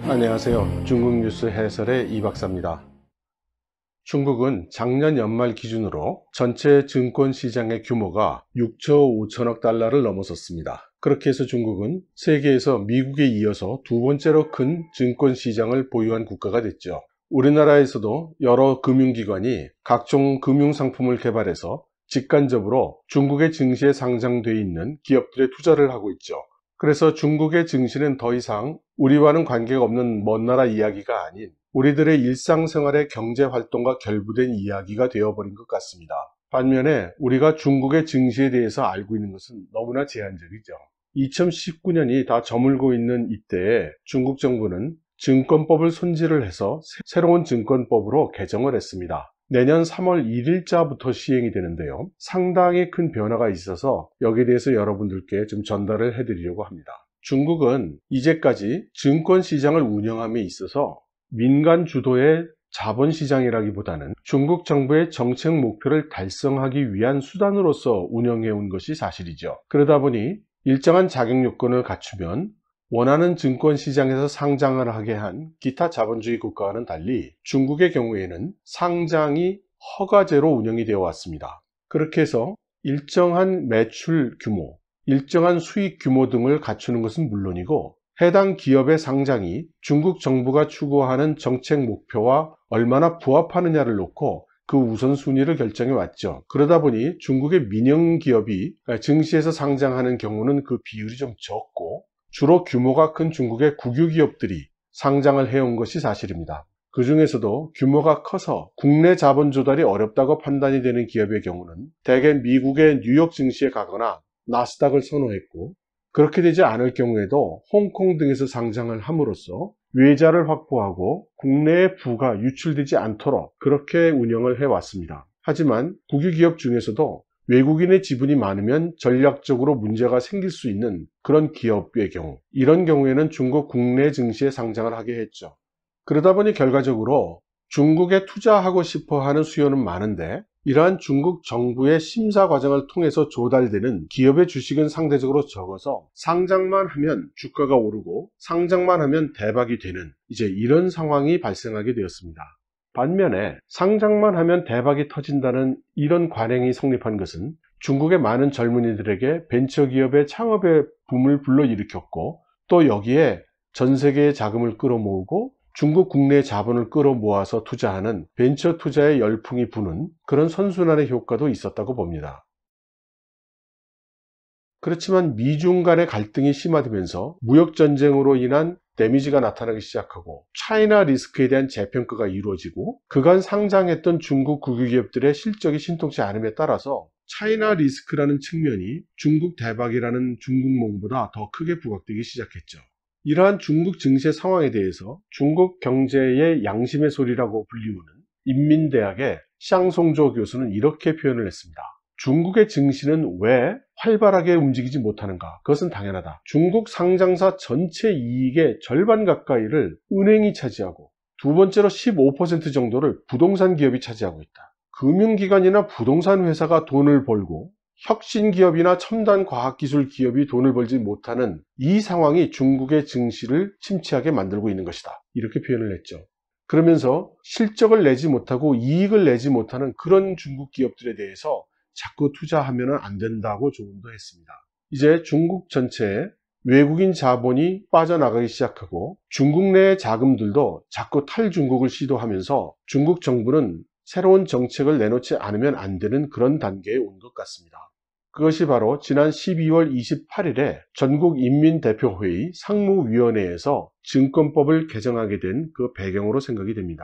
안녕하세요. 중국 뉴스 해설의 이 박사입니다. 중국은 작년 연말 기준으로 전체 증권시장의 규모가 6조 5천억 달러를 넘어섰습니다. 그렇게 해서 중국은 세계에서 미국에 이어서 두 번째로 큰 증권시장을 보유한 국가가 됐죠. 우리나라에서도 여러 금융기관이 각종 금융상품을 개발해서 직간접으로 중국의 증시에 상장되어 있는 기업들에 투자를 하고 있죠. 그래서 중국의 증시는 더 이상 우리와는 관계가 없는 먼 나라 이야기가 아닌 우리들의 일상생활의 경제활동과 결부된 이야기가 되어버린 것 같습니다. 반면에 우리가 중국의 증시에 대해서 알고 있는 것은 너무나 제한적이죠. 2019년이 다 저물고 있는 이때에 중국 정부는 증권법을 손질을 해서 새로운 증권법으로 개정을 했습니다. 내년 3월 1일자부터 시행이 되는데요. 상당히 큰 변화가 있어서 여기에 대해서 여러분들께 좀 전달을 해드리려고 합니다. 중국은 이제까지 증권시장을 운영함에 있어서 민간 주도의 자본시장이라기보다는 중국 정부의 정책 목표를 달성하기 위한 수단으로서 운영해온 것이 사실이죠. 그러다 보니 일정한 자격 요건을 갖추면 원하는 증권시장에서 상장을 하게 한 기타 자본주의 국가와는 달리 중국의 경우에는 상장이 허가제로 운영이 되어 왔습니다. 그렇게 해서 일정한 매출 규모, 일정한 수익 규모 등을 갖추는 것은 물론이고 해당 기업의 상장이 중국 정부가 추구하는 정책 목표와 얼마나 부합하느냐를 놓고 그 우선순위를 결정해 왔죠. 그러다 보니 중국의 민영 기업이 증시에서 상장하는 경우는 그 비율이 좀 적고 주로 규모가 큰 중국의 국유 기업들이 상장을 해온 것이 사실입니다. 그 중에서도 규모가 커서 국내 자본 조달이 어렵다고 판단이 되는 기업의 경우는 대개 미국의 뉴욕 증시에 가거나 나스닥을 선호했고, 그렇게 되지 않을 경우에도 홍콩 등에서 상장을 함으로써 외자를 확보하고 국내에 부가 유출되지 않도록 그렇게 운영을 해왔습니다. 하지만 국유 기업 중에서도 외국인의 지분이 많으면 전략적으로 문제가 생길 수 있는 그런 기업의 경우, 이런 경우에는 중국 국내 증시에 상장을 하게 했죠. 그러다 보니 결과적으로 중국에 투자하고 싶어 하는 수요는 많은데 이러한 중국 정부의 심사 과정을 통해서 조달되는 기업의 주식은 상대적으로 적어서 상장만 하면 주가가 오르고 상장만 하면 대박이 되는 이제 이런 상황이 발생하게 되었습니다. 반면에 상장만 하면 대박이 터진다는 이런 관행이 성립한 것은 중국의 많은 젊은이들에게 벤처기업의 창업의 붐을 불러일으켰고, 또 여기에 전 세계의 자금을 끌어모으고 중국 국내 자본을 끌어모아서 투자하는 벤처 투자의 열풍이 부는 그런 선순환의 효과도 있었다고 봅니다. 그렇지만 미중 간의 갈등이 심화되면서 무역전쟁으로 인한 데미지가 나타나기 시작하고 차이나 리스크에 대한 재평가가 이루어지고 그간 상장했던 중국 국유기업들의 실적이 신통치 않음에 따라서 차이나 리스크라는 측면이 중국 대박이라는 중국몽보다 더 크게 부각되기 시작했죠. 이러한 중국 증시 상황에 대해서 중국 경제의 양심의 소리라고 불리우는 인민대학의 샹송조 교수는 이렇게 표현을 했습니다. 중국의 증시는 왜 활발하게 움직이지 못하는가? 그것은 당연하다. 중국 상장사 전체 이익의 절반 가까이를 은행이 차지하고 두 번째로 15% 정도를 부동산 기업이 차지하고 있다. 금융기관이나 부동산 회사가 돈을 벌고 혁신기업이나 첨단 과학기술 기업이 돈을 벌지 못하는 이 상황이 중국의 증시를 침체하게 만들고 있는 것이다. 이렇게 표현을 했죠. 그러면서 실적을 내지 못하고 이익을 내지 못하는 그런 중국 기업들에 대해서 자꾸 투자하면 안 된다고 조언도 했습니다. 이제 중국 전체에 외국인 자본이 빠져나가기 시작하고 중국 내의 자금들도 자꾸 탈중국을 시도하면서 중국 정부는 새로운 정책을 내놓지 않으면 안 되는 그런 단계에 온 것 같습니다. 그것이 바로 지난 12월 28일에 전국인민대표회의 상무위원회에서 증권법을 개정하게 된 그 배경으로 생각이 됩니다.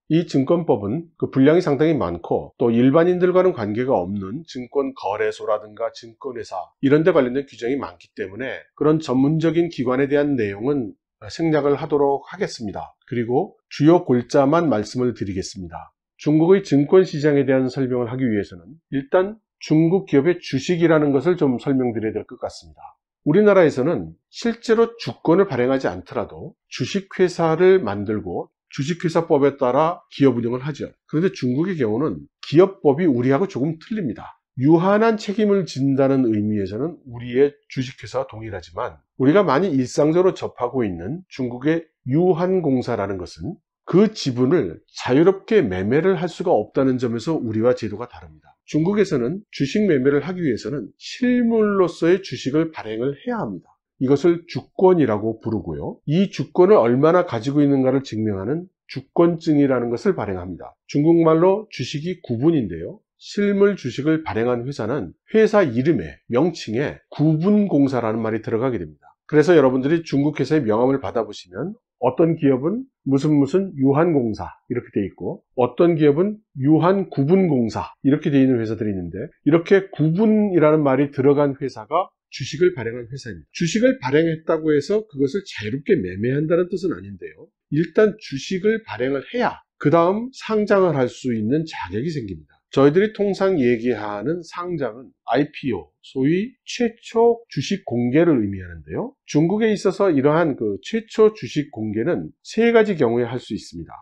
이 증권법은 그 분량이 상당히 많고 또 일반인들과는 관계가 없는 증권거래소라든가 증권회사 이런 데 관련된 규정이 많기 때문에 그런 전문적인 기관에 대한 내용은 생략을 하도록 하겠습니다. 그리고 주요 골자만 말씀을 드리겠습니다. 중국의 증권시장에 대한 설명을 하기 위해서는 일단 중국 기업의 주식이라는 것을 좀 설명드려야 될 것 같습니다. 우리나라에서는 실제로 주권을 발행하지 않더라도 주식회사를 만들고 주식회사법에 따라 기업 운영을 하죠. 그런데 중국의 경우는 기업법이 우리하고 조금 틀립니다. 유한한 책임을 진다는 의미에서는 우리의 주식회사와 동일하지만 우리가 많이 일상적으로 접하고 있는 중국의 유한공사라는 것은 그 지분을 자유롭게 매매를 할 수가 없다는 점에서 우리와 제도가 다릅니다. 중국에서는 주식 매매를 하기 위해서는 실물로서의 주식을 발행을 해야 합니다. 이것을 주권이라고 부르고요. 이 주권을 얼마나 가지고 있는가를 증명하는 주권증이라는 것을 발행합니다. 중국말로 주식이 구분인데요. 실물 주식을 발행한 회사는 회사 이름에, 명칭에 구분공사라는 말이 들어가게 됩니다. 그래서 여러분들이 중국 회사의 명함을 받아보시면 어떤 기업은 무슨 유한공사 이렇게 돼 있고 어떤 기업은 유한구분공사 이렇게 돼 있는 회사들이 있는데 이렇게 구분이라는 말이 들어간 회사가 주식을 발행한 회사입니다. 주식을 발행했다고 해서 그것을 자유롭게 매매한다는 뜻은 아닌데요. 일단 주식을 발행을 해야 그 다음 상장을 할 수 있는 자격이 생깁니다. 저희들이 통상 얘기하는 상장은 IPO, 소위 최초 주식 공개를 의미하는데요. 중국에 있어서 이러한 최초 주식 공개는 세 가지 경우에 할 수 있습니다.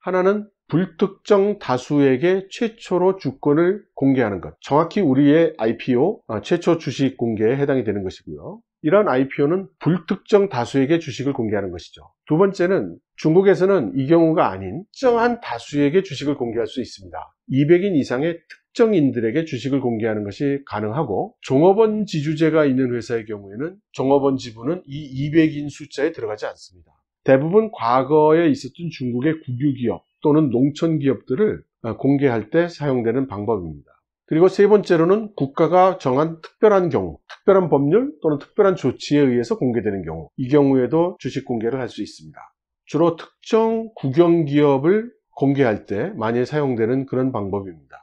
하나는 불특정 다수에게 최초로 주권을 공개하는 것. 정확히 우리의 IPO, 최초 주식 공개에 해당이 되는 것이고요. 이러한 IPO는 불특정 다수에게 주식을 공개하는 것이죠. 두 번째는 중국에서는 이 경우가 아닌 특정한 다수에게 주식을 공개할 수 있습니다. 200인 이상의 특정인들에게 주식을 공개하는 것이 가능하고 종업원 지주제가 있는 회사의 경우에는 종업원 지분은 이 200인 숫자에 들어가지 않습니다. 대부분 과거에 있었던 중국의 국유기업 또는 농촌기업들을 공개할 때 사용되는 방법입니다. 그리고 세 번째로는 국가가 정한 특별한 경우, 특별한 법률 또는 특별한 조치에 의해서 공개되는 경우, 이 경우에도 주식 공개를 할 수 있습니다. 주로 특정 국영기업을 공개할 때 많이 사용되는 그런 방법입니다.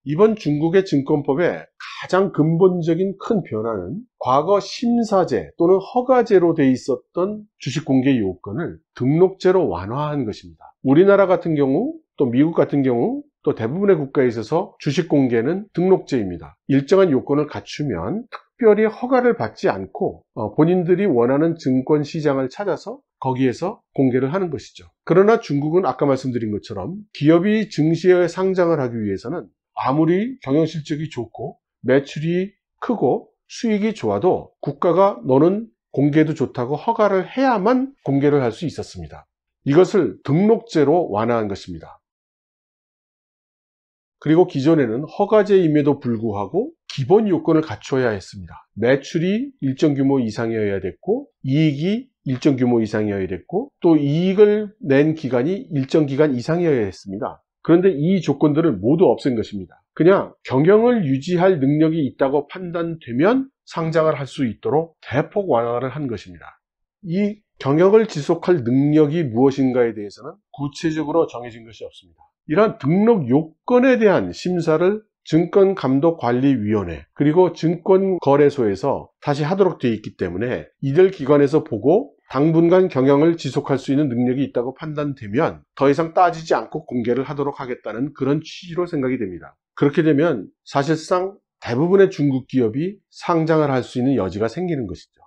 이번 중국의 증권법의 가장 근본적인 큰 변화는 과거 심사제 또는 허가제로 돼 있었던 주식 공개 요건을 등록제로 완화한 것입니다. 우리나라 같은 경우 또 미국 같은 경우 또 대부분의 국가에 있어서 주식 공개는 등록제입니다. 일정한 요건을 갖추면 특별히 허가를 받지 않고 본인들이 원하는 증권 시장을 찾아서 거기에서 공개를 하는 것이죠. 그러나 중국은 아까 말씀드린 것처럼 기업이 증시에 상장을 하기 위해서는 아무리 경영실적이 좋고 매출이 크고 수익이 좋아도 국가가 너는 공개도 좋다고 허가를 해야만 공개를 할 수 있었습니다. 이것을 등록제로 완화한 것입니다. 그리고 기존에는 허가제임에도 불구하고 기본 요건을 갖춰야 했습니다. 매출이 일정 규모 이상이어야 됐고 이익이 일정 규모 이상이어야 됐고 또 이익을 낸 기간이 일정 기간 이상이어야 했습니다. 그런데 이 조건들을 모두 없앤 것입니다. 그냥 경영을 유지할 능력이 있다고 판단되면 상장을 할 수 있도록 대폭 완화를 한 것입니다. 이 경영을 지속할 능력이 무엇인가에 대해서는 구체적으로 정해진 것이 없습니다. 이러한 등록 요건에 대한 심사를 증권감독관리위원회 그리고 증권거래소에서 다시 하도록 되어 있기 때문에 이들 기관에서 보고 당분간 경영을 지속할 수 있는 능력이 있다고 판단되면 더 이상 따지지 않고 공개를 하도록 하겠다는 그런 취지로 생각이 됩니다. 그렇게 되면 사실상 대부분의 중국 기업이 상장을 할 수 있는 여지가 생기는 것이죠.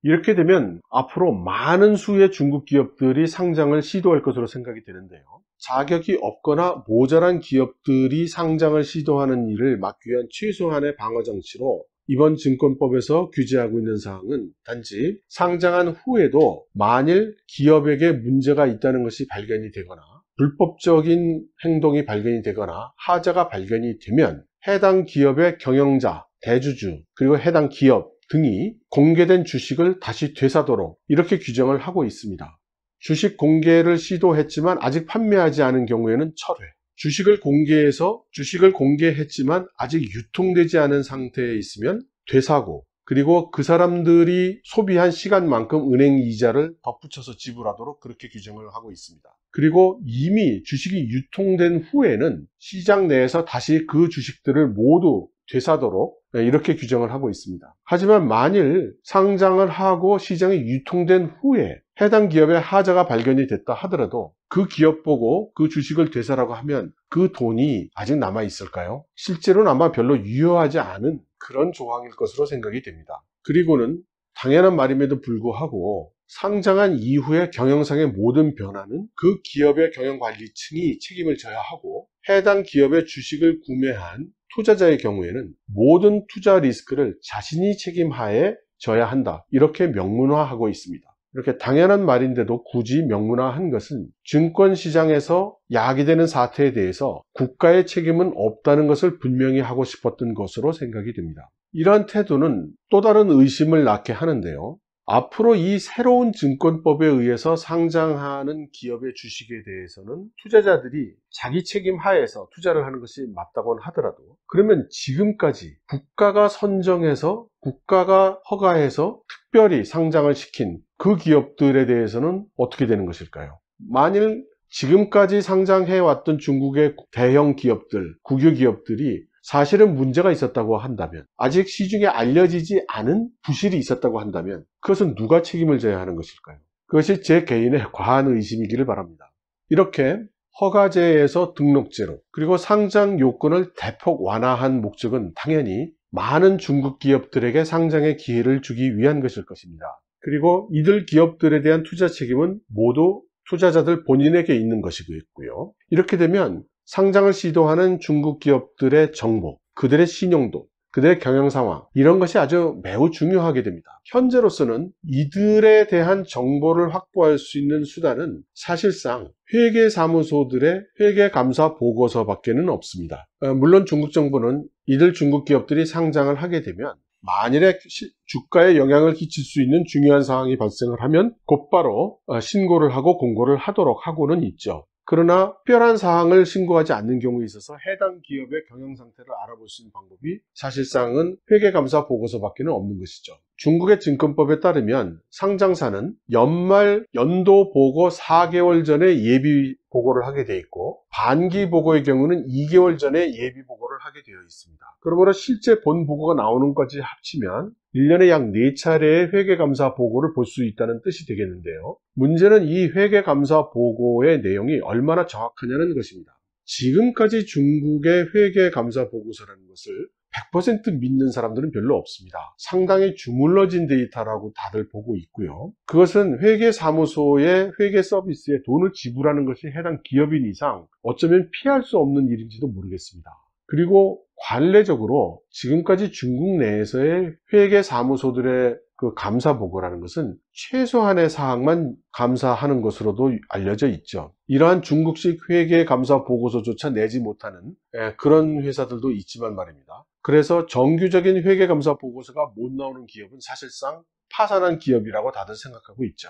이렇게 되면 앞으로 많은 수의 중국 기업들이 상장을 시도할 것으로 생각이 되는데요. 자격이 없거나 모자란 기업들이 상장을 시도하는 일을 막기 위한 최소한의 방어 장치로 이번 증권법에서 규제하고 있는 사항은 단지 상장한 후에도 만일 기업에게 문제가 있다는 것이 발견이 되거나 불법적인 행동이 발견이 되거나 하자가 발견이 되면 해당 기업의 경영자, 대주주, 그리고 해당 기업 등이 공개된 주식을 다시 되사도록 이렇게 규정을 하고 있습니다. 주식 공개를 시도했지만 아직 판매하지 않은 경우에는 철회, 주식을 공개했지만 아직 유통되지 않은 상태에 있으면 되사고, 그리고 그 사람들이 소비한 시간만큼 은행 이자를 덧붙여서 지불하도록 그렇게 규정을 하고 있습니다. 그리고 이미 주식이 유통된 후에는 시장 내에서 다시 그 주식들을 모두 되사도록 이렇게 규정을 하고 있습니다. 하지만 만일 상장을 하고 시장에 유통된 후에 해당 기업의 하자가 발견이 됐다 하더라도 그 기업 보고 그 주식을 되사라고 하면 그 돈이 아직 남아 있을까요? 실제로는 아마 별로 유효하지 않은 그런 조항일 것으로 생각이 됩니다. 그리고는 당연한 말임에도 불구하고 상장한 이후의 경영상의 모든 변화는 그 기업의 경영관리층이 책임을 져야 하고 해당 기업의 주식을 구매한 투자자의 경우에는 모든 투자 리스크를 자신이 책임하에 져야 한다. 이렇게 명문화하고 있습니다. 이렇게 당연한 말인데도 굳이 명문화한 것은 증권시장에서 야기되는 사태에 대해서 국가의 책임은 없다는 것을 분명히 하고 싶었던 것으로 생각이 됩니다. 이러한 태도는 또 다른 의심을 낳게 하는데요. 앞으로 이 새로운 증권법에 의해서 상장하는 기업의 주식에 대해서는 투자자들이 자기 책임 하에서 투자를 하는 것이 맞다고는 하더라도, 그러면 지금까지 국가가 선정해서 국가가 허가해서 특별히 상장을 시킨 그 기업들에 대해서는 어떻게 되는 것일까요? 만일 지금까지 상장해왔던 중국의 대형 기업들, 국유 기업들이 사실은 문제가 있었다고 한다면, 아직 시중에 알려지지 않은 부실이 있었다고 한다면 그것은 누가 책임을 져야 하는 것일까요? 그것이 제 개인의 과한 의심이기를 바랍니다. 이렇게 허가제에서 등록제로, 그리고 상장 요건을 대폭 완화한 목적은 당연히 많은 중국 기업들에게 상장의 기회를 주기 위한 것일 것입니다. 그리고 이들 기업들에 대한 투자 책임은 모두 투자자들 본인에게 있는 것이고요. 이렇게 되면 상장을 시도하는 중국 기업들의 정보, 그들의 신용도, 그들의 경영 상황, 이런 것이 아주 매우 중요하게 됩니다. 현재로서는 이들에 대한 정보를 확보할 수 있는 수단은 사실상 회계사무소들의 회계감사 보고서밖에는 없습니다. 물론 중국 정부는 이들 중국 기업들이 상장을 하게 되면 만일에 주가에 영향을 끼칠 수 있는 중요한 상황이 발생을 하면 곧바로 신고를 하고 공고를 하도록 하고는 있죠. 그러나 특별한 사항을 신고하지 않는 경우에 있어서 해당 기업의 경영 상태를 알아볼 수 있는 방법이 사실상은 회계감사 보고서밖에 없는 것이죠. 중국의 증권법에 따르면 상장사는 연도 보고 4개월 전에 예비 보고를 하게 되어 있고, 반기 보고의 경우는 2개월 전에 예비 보고를 하게 되어 있습니다. 그러므로 실제 본 보고가 나오는 것까지 합치면 1년에 약 4차례의 회계감사 보고를 볼 수 있다는 뜻이 되겠는데요. 문제는 이 회계감사 보고의 내용이 얼마나 정확하냐는 것입니다. 지금까지 중국의 회계감사 보고서라는 것을 100% 믿는 사람들은 별로 없습니다. 상당히 주물러진 데이터라고 다들 보고 있고요. 그것은 회계사무소의 회계 서비스에 돈을 지불하는 것이 해당 기업인 이상 어쩌면 피할 수 없는 일인지도 모르겠습니다. 그리고 관례적으로 지금까지 중국 내에서의 회계사무소들의 그 감사 보고라는 것은 최소한의 사항만 감사하는 것으로도 알려져 있죠. 이러한 중국식 회계 감사 보고서조차 내지 못하는 그런 회사들도 있지만 말입니다. 그래서 정규적인 회계 감사 보고서가 못 나오는 기업은 사실상 파산한 기업이라고 다들 생각하고 있죠.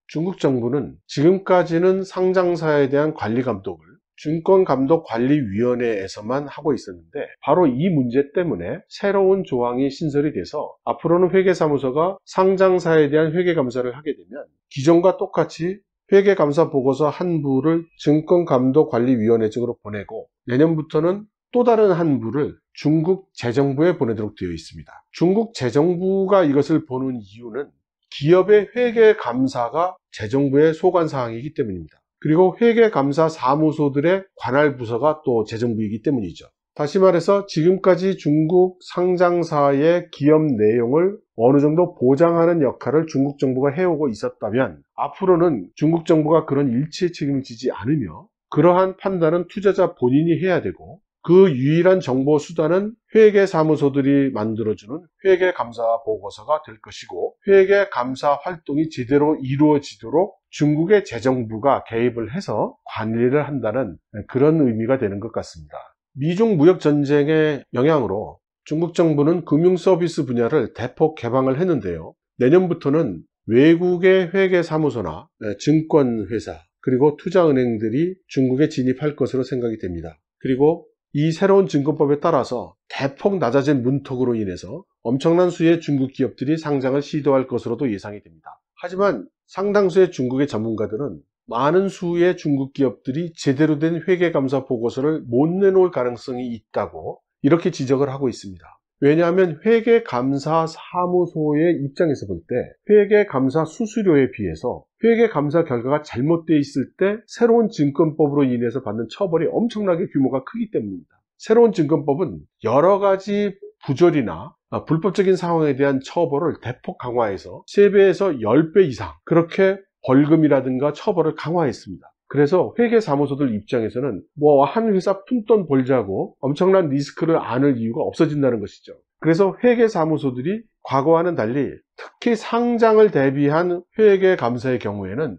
중국 정부는 지금까지는 상장사에 대한 관리 감독을 증권감독관리위원회에서만 하고 있었는데, 바로 이 문제 때문에 새로운 조항이 신설이 돼서 앞으로는 회계사무소가 상장사에 대한 회계감사를 하게 되면 기존과 똑같이 회계감사 보고서 한 부를 증권감독관리위원회 쪽으로 보내고, 내년부터는 또 다른 한 부를 중국 재정부에 보내도록 되어 있습니다. 중국 재정부가 이것을 보는 이유는 기업의 회계감사가 재정부의 소관사항이기 때문입니다. 그리고 회계감사 사무소들의 관할 부서가 또 재정부이기 때문이죠. 다시 말해서 지금까지 중국 상장사의 기업 내용을 어느 정도 보장하는 역할을 중국 정부가 해오고 있었다면, 앞으로는 중국 정부가 그런 일체의 책임을 지지 않으며 그러한 판단은 투자자 본인이 해야 되고, 그 유일한 정보 수단은 회계사무소들이 만들어주는 회계감사 보고서가 될 것이고, 회계감사 활동이 제대로 이루어지도록 중국의 재정부가 개입을 해서 관리를 한다는 그런 의미가 되는 것 같습니다. 미중 무역 전쟁의 영향으로 중국 정부는 금융 서비스 분야를 대폭 개방을 했는데요. 내년부터는 외국의 회계사무소나 증권회사, 그리고 투자은행들이 중국에 진입할 것으로 생각이 됩니다. 그리고 이 새로운 증권법에 따라서 대폭 낮아진 문턱으로 인해서 엄청난 수의 중국 기업들이 상장을 시도할 것으로도 예상이 됩니다. 하지만 상당수의 중국의 전문가들은 많은 수의 중국 기업들이 제대로 된 회계감사 보고서를 못 내놓을 가능성이 있다고 이렇게 지적을 하고 있습니다. 왜냐하면 회계감사 사무소의 입장에서 볼 때 회계감사 수수료에 비해서 회계감사 결과가 잘못되어 있을 때 새로운 증권법으로 인해서 받는 처벌이 엄청나게 규모가 크기 때문입니다. 새로운 증권법은 여러 가지 부조리나 불법적인 상황에 대한 처벌을 대폭 강화해서 3배에서 10배 이상 그렇게 벌금이라든가 처벌을 강화했습니다. 그래서 회계사무소들 입장에서는 한 회사 푼돈 벌자고 엄청난 리스크를 안을 이유가 없어진다는 것이죠. 그래서 회계사무소들이 과거와는 달리 특히 상장을 대비한 회계감사의 경우에는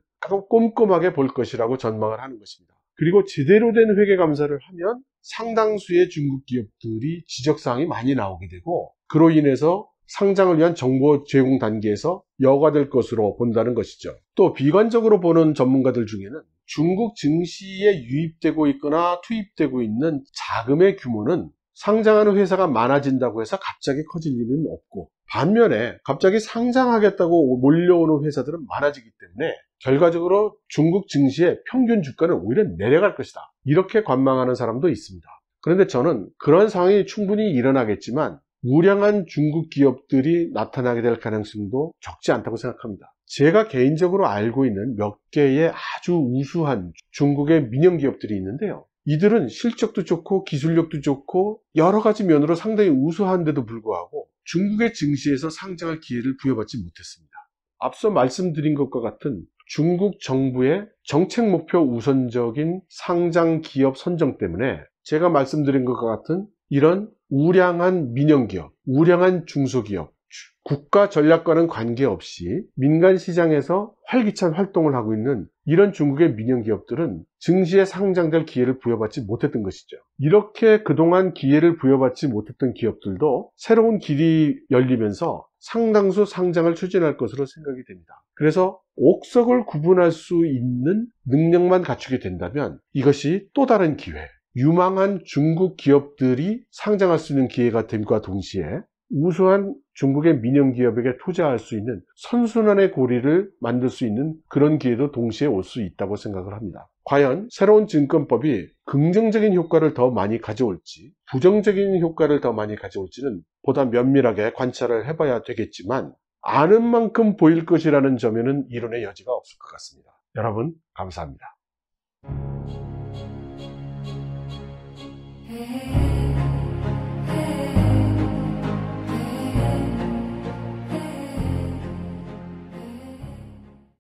꼼꼼하게 볼 것이라고 전망을 하는 것입니다. 그리고 제대로 된 회계감사를 하면 상당수의 중국 기업들이 지적사항이 많이 나오게 되고, 그로 인해서 상장을 위한 정보 제공 단계에서 여과될 것으로 본다는 것이죠. 또 비관적으로 보는 전문가들 중에는 중국 증시에 유입되고 있거나 투입되고 있는 자금의 규모는 상장하는 회사가 많아진다고 해서 갑자기 커질 일은 없고, 반면에 갑자기 상장하겠다고 몰려오는 회사들은 많아지기 때문에 결과적으로 중국 증시의 평균 주가는 오히려 내려갈 것이다, 이렇게 관망하는 사람도 있습니다. 그런데 저는 그런 상황이 충분히 일어나겠지만 우량한 중국 기업들이 나타나게 될 가능성도 적지 않다고 생각합니다. 제가 개인적으로 알고 있는 몇 개의 아주 우수한 중국의 민영 기업들이 있는데요. 이들은 실적도 좋고 기술력도 좋고 여러 가지 면으로 상당히 우수한데도 불구하고 중국의 증시에서 상장할 기회를 부여받지 못했습니다. 앞서 말씀드린 것과 같은 중국 정부의 정책 목표 우선적인 상장 기업 선정 때문에 제가 말씀드린 것과 같은 이런 우량한 민영기업, 우량한 중소기업, 국가 전략과는 관계없이 민간 시장에서 활기찬 활동을 하고 있는 이런 중국의 민영기업들은 증시에 상장될 기회를 부여받지 못했던 것이죠. 이렇게 그동안 기회를 부여받지 못했던 기업들도 새로운 길이 열리면서 상당수 상장을 추진할 것으로 생각이 됩니다. 그래서 옥석을 구분할 수 있는 능력만 갖추게 된다면 이것이 또 다른 기회, 유망한 중국 기업들이 상장할 수 있는 기회가 됨과 동시에 우수한 중국의 민영기업에게 투자할 수 있는 선순환의 고리를 만들 수 있는 그런 기회도 동시에 올 수 있다고 생각을 합니다. 과연 새로운 증권법이 긍정적인 효과를 더 많이 가져올지 부정적인 효과를 더 많이 가져올지는 보다 면밀하게 관찰을 해봐야 되겠지만 아는 만큼 보일 것이라는 점에는 이론의 여지가 없을 것 같습니다. 여러분 감사합니다.